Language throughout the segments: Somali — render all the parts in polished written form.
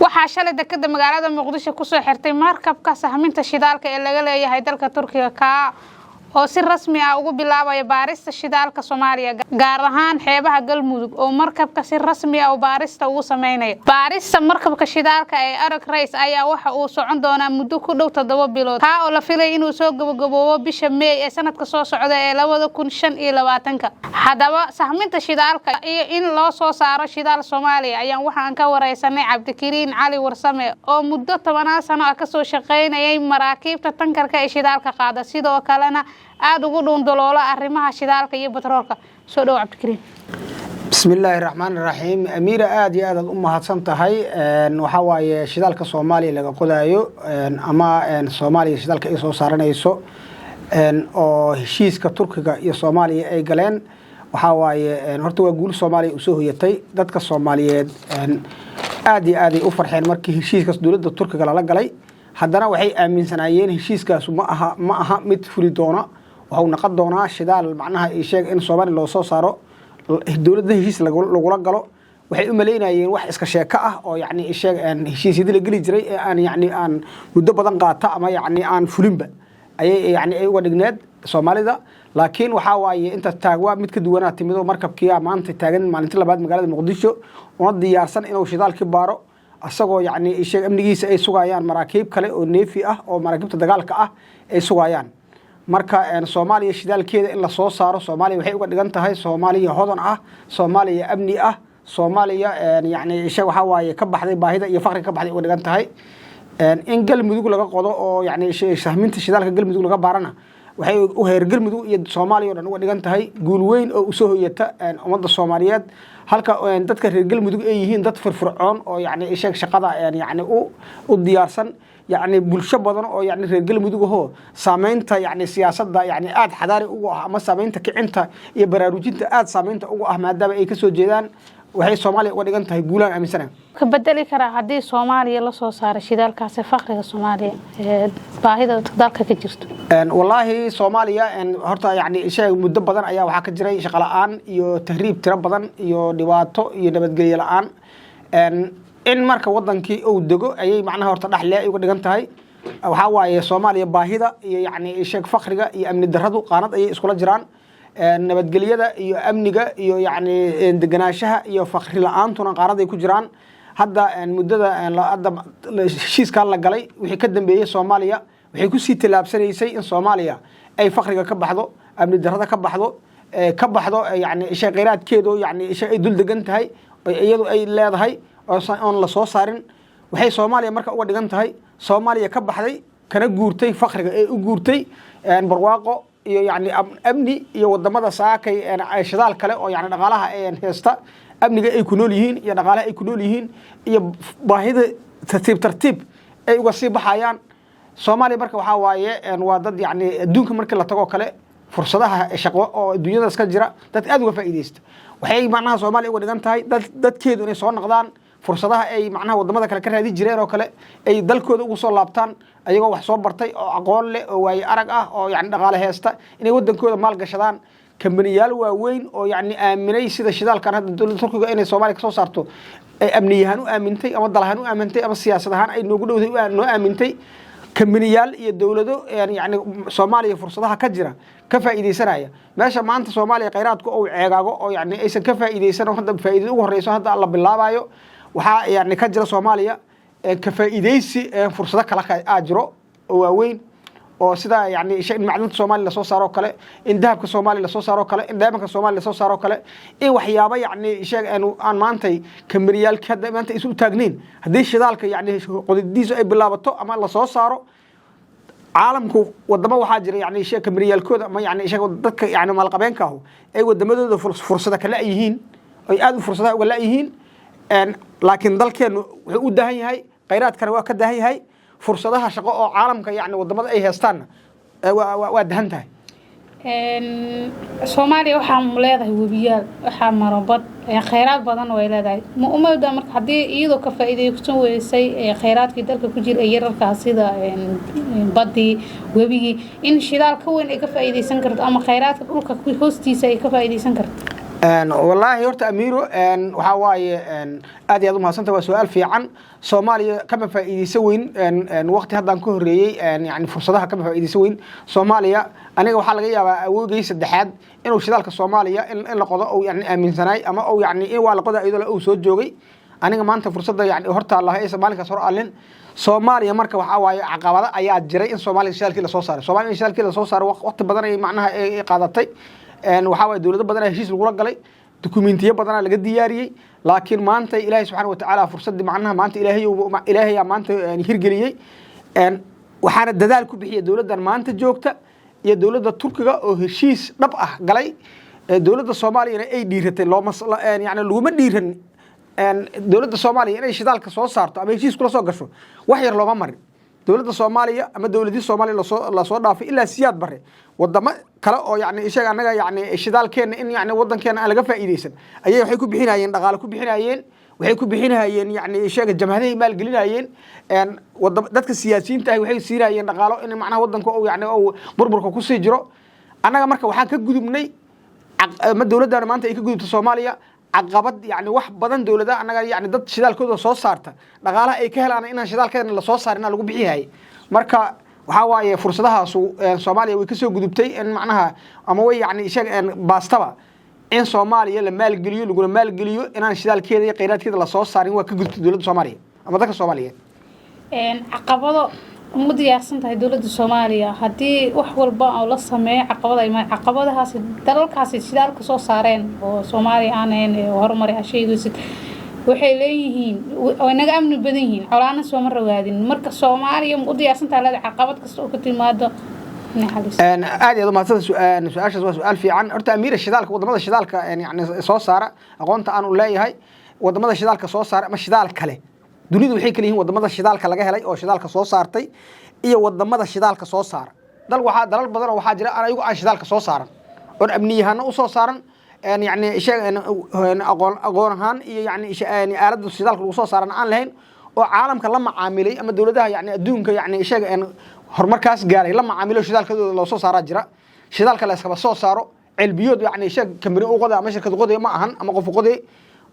waxaa shalay dekada magaalada Muqdisho ku soo xirtay markabka sahminta shidaalka ee laga leeyahay dalka Turkiga ka oo si rasmi ah ugu bilaabay baarista shidaalka Soomaaliya gaar ahaan xeebaha Galmudug oo markabka si rasmi ah u baarista ugu sameeyay baarista markabka shidaalka ee Arag Race ayaa waxa uu socon doonaa muddo ku dhow 7 bilood ka oo la filay inuu soo gabagaboobo bisha May ee sanadka soo socda ee 2025 hadaba sahminta shidaalka iyo in loo soo saaro shidaal Soomaaliya ayaan waxaan ka wareysanay Cabdikariin Cali Warsame oo muddo 10 sano ka soo shaqeynayay maraakiibta tankarka ee shidaalka qaada sidoo kalena aad ugu dhundoloola arrimaha shidaalka iyo batroolka soo dhaw Cabdikariin bismillaahir rahmaanir rahiim amiira aad iyo aad u mahadsan tahay waxa waaye shidaalka Soomaaliya laga qodayo ama Soomaaliya shidaalka ay soo saaranayso oo heshiiska Turkiga iyo Soomaaliya ay galeen waxa waaye horta waa guul Soomaaliya u soo hoyatay dadka Soomaaliyeed aad iyo aad u farxeen markii heshiiskaas dawladda Turkiga la galay haddana waxay aaminsanayeen heshiiskaas ma aha mid furi doona waxa uu noqon doonaa shidaal macnaha ay sheeg in Soomaaliya loo soo saaro dawladda heshiis lagula galo waxay u maleynayeen wax iska sheeka ah oo yaani ay sheeg heshiisyada la gali jiray aan muddo badan qaata ama yaani aan fulinba ayay yaani ay uga dhigneed Soomaalida laakiin waxa waaye inta taagwa mid ka duwanaa timido markabkiya maanta taagan maalintii labaad magaalada Muqdisho oo diyaarsan inuu shidaalki baaro asagoo yaani sheeg amnigiisa ay sugayaan maraakiib kale oo neefi ah oo maraakiibta dagaalka ah ay sugayaan marka Soomaaliya shidaalkeeda in la soo saaro Soomaaliya waxay uga dhigan tahay Soomaaliya hodan ah Soomaaliya amni ah Soomaaliya yaani sheeg waxa waaye ka baxday baahida iyo faqriga ka baxday uga dhigan tahay in Galmudug laga qodo oo yaani sahminta shidaalka Galmudug laga baarana waxay u heer Galmudug iyo Soomaaliya oo dhan uga dhigan tahay guul weyn oo u soo hoyata ummadda Soomaaliyeed halka dadka reer Galmudug ay yihiin dad firfircoon oo yaani sheeg shaqada yaani u diyaarsan yaani bulsho badan oo yaani reer Galmudug oo saameynta yaani siyaasadda yaani aad xadaari ugu ah ama saameynta kicinta iyo baraarujinta aad saameynta ugu ah maadaama ay ka soo jeedaan waxay Soomaaliya uga dhigan tahay guulaan aaminsan ka bedeli kara hadii Soomaaliya la soo saaro shidaalkaas faqriga Soomaaliya baahida dalka ka jirto wallahi Soomaaliya horta yaani shay muddo badan ayaa waxa ka jiray shaqo la'aan iyo tahriib tiro badan iyo dhibaato iyo nabadgelyo la'aan in marka wadankii uu dego ayay macnaha horta dhaxlee uga dhigan tahay waxa waaye Soomaaliya baahida iyo yaani shay faqriga iyo amni darradu qaanad ayay isku la jiraan nabadgelyada iyo amniga iyo yaani deganaanshaha iyo faqri la'aantuna qaanad ay ku jiraan hadda muddada heshiiska la galay wixii ka dambeeyay Soomaaliya waxay ku sii tilaabsanaysay in Soomaaliya ay faqriga ka baxdo amni darrada ka baxdo yaani shay qeyraadkeedu yaani shay ay dul degan tahay iyadu ay leedahay oo la soo saarin waxay Soomaaliya marka uga dhigan tahay Soomaaliya ka baxday kana guurtay faqriga ee u guurtay barwaaqo iyo yaani amni iyo wadamada saakay shidaal kale oo yaani dhaqaalaha ay heesta amniga ay ku nool yihiin iyo dhaqaalaha ay ku nool yihiin iyo baahida tartiib ay uga sii baxayaan Soomaaliya marka waxa waaye waa dad yaani adduunka markii la tago kale fursadaha shaqo oo adduunyada iska jira dad aad uga faa'iideysta waxay macnaha Soomaaliya uga dhigan tahay dadkeedu inay soo noqdaan fursadaha ay macnaha wadamada kale ka raadi jireen oo kale ay dalkooda ugu soo laabtaan ayagoo wax soo bartay oo aqoon leh oo waay arag ah oo yaani dhaqaale heesta inay wadankooda maal gashadaan kambaniyaal waaweyn oo yaani aaminay sida shidaalkan hadda dawladda Turkiga inay Soomaaliya ka soo saarto ay amniyahan u aamintay ama dalahan u aamintay ama siyaasadahan ay noogu dhowday noo aamintay kambaniyaal iyo dawlado yaani Soomaaliya fursadaha ka jira ka faa'iideysanaya meesha maanta Soomaaliya qeyraadku oo ceegaago oo yaani aysan ka faa'iideysan hadda faa'iido ugu horeyso hadda la bilaabayo waxa yaani ka jira Soomaaliya ka faa'iideysi fursado kala jiro oo waaweyn oo sida yaani shay macdanta Soomaaliya la soo saaro kale in dahabka Soomaaliya la soo saaro kale in daamanka Soomaaliya la soo saaro kale in waxyaabo yaani shay aan maantay kamariyalka hadda maanta isu taagnin hadii shidaalka yaani qodidiisa ay bilaabato ama la soo saaro caalamku wadamo waxa jira yaani shay kamariyalkooda ama yaani shay dadka yaani maalqabeenka ah ay wadamadooda fursada kala yihiin ay aad u fursadaha uga laayihiin laakiin dalkeenu wuxuu u daahan yahay qeyraadkana waa ka daahan yahay fursadaha shaqo oo caalamka yaani wadamada ay heestaan waa dahan tahay Soomaaliya waxa leedahay webiyaal waxa marabad kheyraad badan way leedahay ma umada marka hadii iyadoo ka faa'iideysan weysay kheyraadkii dalka ku jira yararka sida badii webigi in shidaal ka weyn ay ka faa'iideysan karto ama kheyraadka dhulka hoostiisa ay ka faa'iideysan karto والله horta amiiro waxa waaye aad iyo aad u mahadsantahay waa su'aal fiican Soomaaliya kama faa'iideysan weyn waqti hadan ka horeeyay yani fursadaha kama faa'iideysan weyn Soomaaliya aniga waxa laga yaabaa awoogay saddexaad inuu shidaalka Soomaaliya in la qodo oo yani aaminsanay ama oo yani in waa la qodo iyadoo uu soo joogay aniga maanta fursadda yani horta Allah ay Soomaaliya soo alin Soomaaliya marka waxa waaye caqabada ayaa jiray in Soomaaliya shidaalkii la soo saaray Soomaaliya shidaalkii la soo saaray waqti badan ay macnaha ay qaadatay waxa way dawladda badan ay heshiis lagu galay dokumentiyo badan laga diyaariyay laakiin maanta Ilaahay subhanahu wa ta'ala fursadii macnaha maanta Ilaahay maanta hirgeliyay waxaana dadaal ku bixiyay dawladdan maanta joogta iyo dawladda Turkiga oo heshiis dhab ah galay dawladda Soomaaliya ay dhiiratay yani laguma dhiiran dawladda Soomaaliya inay shidaalka soo saarto ama heshiis kula soo gasho wax yar looma marin dawladda Soomaaliya ama dawladii Soomaaliya la soo dhaafay ilaa siyaad bare wadamo kale oo yani ishaga anaga yani shidaalkeena in yani wadankeena aan laga faa'iideysan ayay waxay ku bixinayeen dhaqaale ku bixinayeen waxay ku bixinayeen yani ishaga jamhadaha maal gelinayeen dadka siyaasiyiinta ah waxay siirayeen dhaqaalo in macnaha wadanka oo yani oo burburka ku sii jiro anaga marka waxaan ka gudubnay ma dawladda maanta ay ka gudubto Soomaaliya caqabad yani wax badan dawladda anaga yani dad shidaalkooda soo saarta dhaqaalaha ay ka helaan in shidaalkeena la soo saarin lagu bixiyay marka waxa waaye fursadahaas Soomaaliya way ka soo gudubtay in macnaha ama way yani ishaga baastaba in Soomaaliya la maal geliyo lagu maal geliyo inaan shidaalkeeda iyo qeyraadkeeda la soo saarin waa ka gudubtay dawladda Soomaaliya ama dadka Soomaaliyeed caqabado ma diyaarsan tahay dawladda Soomaaliya hadii wax walba oo la sameeyo caqabadahaas dalalkaas shidaalka soo saareen oo Soomaaliya aaneen horumar ashaygiisa waxay leeyihiin oo inaga amni badan yihiin colaana soo mar rawaadin marka Soomaaliya u diyaarsan tahay caqabad kasta oo ka timaado aad iyo aad ma hadda su'aashaas waa su'aal fiican horta amiir shidaalka wadamada shidaalka yani soo saara aqoonta aan u leeyahay wadamada shidaalka soo saara ama shidaal kale dunidu waxay kala yihiin wadamada shidaalka laga helay oo shidaalka soo saartay iyo wadamada shidaalka soo saara dalal badan oo waxa jira ayagu aan shidaalka soo saaran oo amniyahana u soo saaran يعني شيء أقولهان يعني آلة الشدال كل صارنا عن لهن وعالم كلام عاملي أما الدولة ده يعني دون يعني شيء هرمركاس قاري لما عاملوا شدال كده لو صار جرا شدال كلا سبب صاروا البيوت يعني شيء كمري وقضى مشي كده قضى معهن أما قف قضى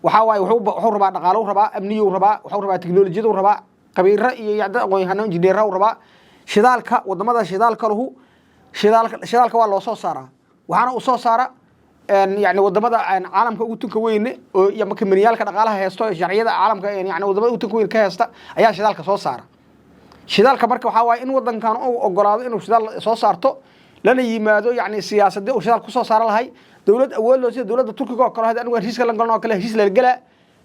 وحاوي وحور ربع نقالو ربع أمني وربع وحور ربع تكنولوجيا وربع كبير رأي يعني قويهن جديرة وربع شدال ك وضمدا شدال كله شدال كوال لو صار وحنا وصار صار يعني wadamada caalamka ugu tunka weyn oo iyo makiiniyalka dhaqaalaha heesto sharciyada caalamka yani wadamada ugu tunka weyn ka heesta ayaa shidaalka soo saara shidaalka marka waxa waay in wadankan uu ogolaado inuu shidaal soo saarto lana yimaado yani siyaasadda uu shidaal ku soo saar lahay dawlad awood loo sida dawladda Turkiga oo kale anigu heshiis kala galno kale heshiis la gala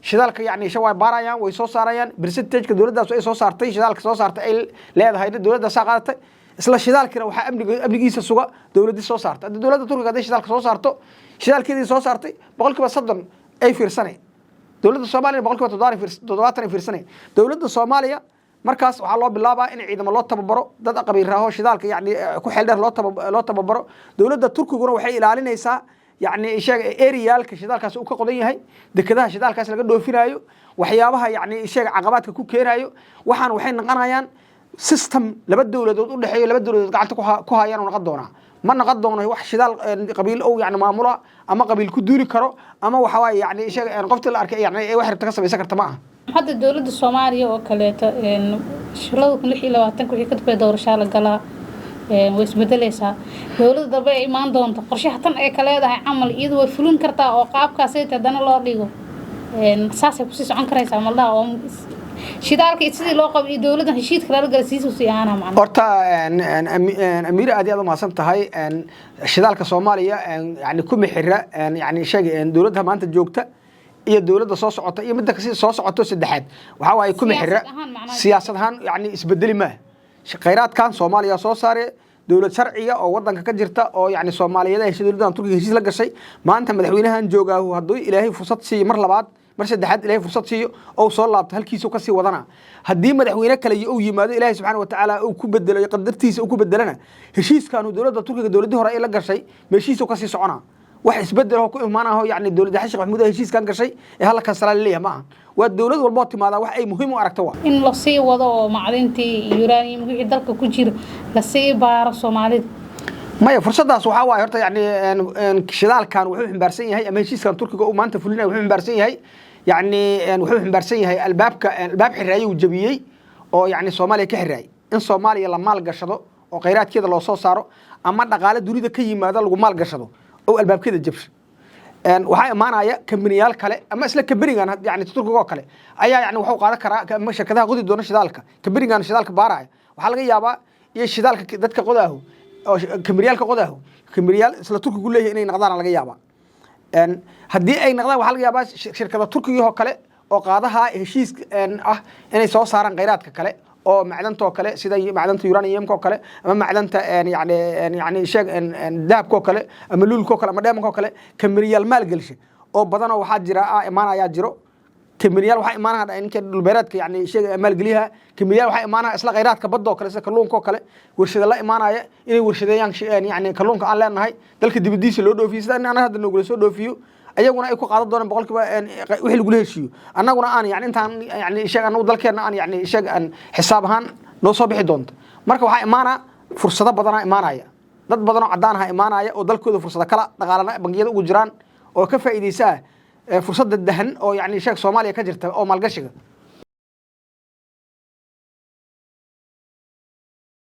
shidaalka yani way baarayaan way soo saarayaan percentage-ka dawladdaas ay soo saartay shidaalka soo saartay ay leedahay dawladda saaqadatay isla shidaalkina waxa amnigiisa suga dawladda soo saartay dawladda Turkiga ay shidaalka soo saarto shidaalkeedii soo saartay 100% ay fiirsanay dawladda Soomaaliya 100% ay fiirsanay dawladda Soomaaliya markaas waxa loo bilaabaa in ciidamo loo tababaro dad qabiiraha shidaalka yani ku xeel dheer loo tababaro dawladda Turkiguna waxay ilaalinaysaa yani ishaga arealka shidaalkaas uu ka qodan yahay dekedaha shidaalkaas laga dhoofinayo waxyaabaha yani ishaga caqabadka ku keenayo waxaan waxay noqonayaan system laba dawladood u dhaxeeyo laba dawladood gacanta ku hayaan noqon doona ما نقدونه wax shidaal qabiil oo yani maamula ama qabiil ku duuli karo ama waxa way yani ishaga qofta la arkay yani wax rabta ka sameeysan karta ma aha hadda dawladda Soomaaliya oo kaleeto shirladu 26 wixii ka dib doorasho la galaa way isbedelaysaa dawladda daba ay imaan doonto qorshaha tan ay ka leedahay amal iyadu way fulin kartaa oo qaabkaas ay tadana loo dhigo saasay ku sii socon karaysaa malda oo shidaalka sidii loo qabay dawladda heshiis kala galasiisu si aana macna horta amiir aad iyo aad ma san tahay shidaalka Soomaaliya yani ku mixira yani sheegay dawladda maanta joogta iyo dawladda soo socota iyo midda kasii soo socoto saddexaad waxa way ku mixira siyaasadahan yani isbedeli ma qeyraadkan Soomaaliya soo saaray dawlad sharciga oo wadanka ka jirta oo yani Soomaaliyeed ay dawladda Turkiga heshiis la gashay maanta madaxweynahan joogaa haduu Ilaahay fursad siiyo mar labaad mar saddexaad Ilaahay fursad siiyo oo soo laabto halkiisa ka sii wadana hadii madaxweyne kale uu yimaado Ilaahay subhanahu wa ta'ala uu ku bedelo qadartiisa uu ku bedelana heshiiskan dawladda Turkiga dawladda hore ay la gashay meeshiisa ka sii socona wax isbedelo ku imaanayo yani dawladda Xashaq Maxamuud heshiiskan gashay ee halka salaal leeyahay ma waa dawlad walba timaada wax ay muhiim u aragto waa in la sii wado oo macdintii uranium wixii dalka ku jira la sii baaro Soomaalida maya fursadaas waxaa waaye horta yani shidaalkan wuxuu ximbaarsan yahay ama heshiiskan turkiga uu maanta fulinaya wuxuu ximbaarsan yahay yani wuxuu ximbaarsan yahay albaab xiraayay uu jabiyey oo yani Soomaaliya ka xiraayay in Soomaaliya la maal gashado oo kheyraadkeeda loo soo saaro ama dhaqaale dunida ka yimaado lagu maal gashado oo albaabkeeda jabsho waxaa imaanaya kambaniyaal kale ama isla kambanigan yani turkiga oo kale ayaa yani wuxuu qaadan karaa shirkadaha qodi doona shidaalka kambanigan shidaalka baaraya waxaa laga yaabaa iyo shidaalka dadka qodaahu oo kambariyaalka qodaahu kambariyaal isla turkigu leeyahay inay noqdaan laga yaabaa haddii ay noqdaan waxaa laga yaabaa shirkada turkiga oo kale oo qaadaha heshiis ah inay soo saaraan kheyraadka kale oo macdanta oo kale sida macdanta uraniumka oo kale ama macdanta yani sheeg dahabka oo kale ama luulka oo kale ama dheemanka oo kale kambariyaal maal gelsha oo badan oo waxaa jira imaanaya jiro kambaniyaal waxaa imaanaya inka dhulbeereedka yani sheeg maalgeliyaha kambaniyaal waxaa imaanaya isla kheyraadka badda oo kale sida kalluunka oo kale warshada la imaanaya inay warshadeeyaan yani kalluunka aan leenahay dalka dibadiisa loo dhoofiyo sida anaga hadda noogula soo dhoofiyo ayaguna ay ku qaadan doonaan boqolkiiba wixii lagu heshiiyo annaguna aan yani intaan yani sheeg anagu dalkeena aan yani sheeg aan xisaab ahaan noo soo bixi doonto marka waxaa imaana fursado badanaa imaanaya dad badan oo cadaan ah imaanaya oo dalkooda fursado kala dhaqaalana bangiyada ugu jiraan oo ka faa'iideysaa fursada dahan oo yani sheeg Soomaaliya ka jirta oo maalgashiga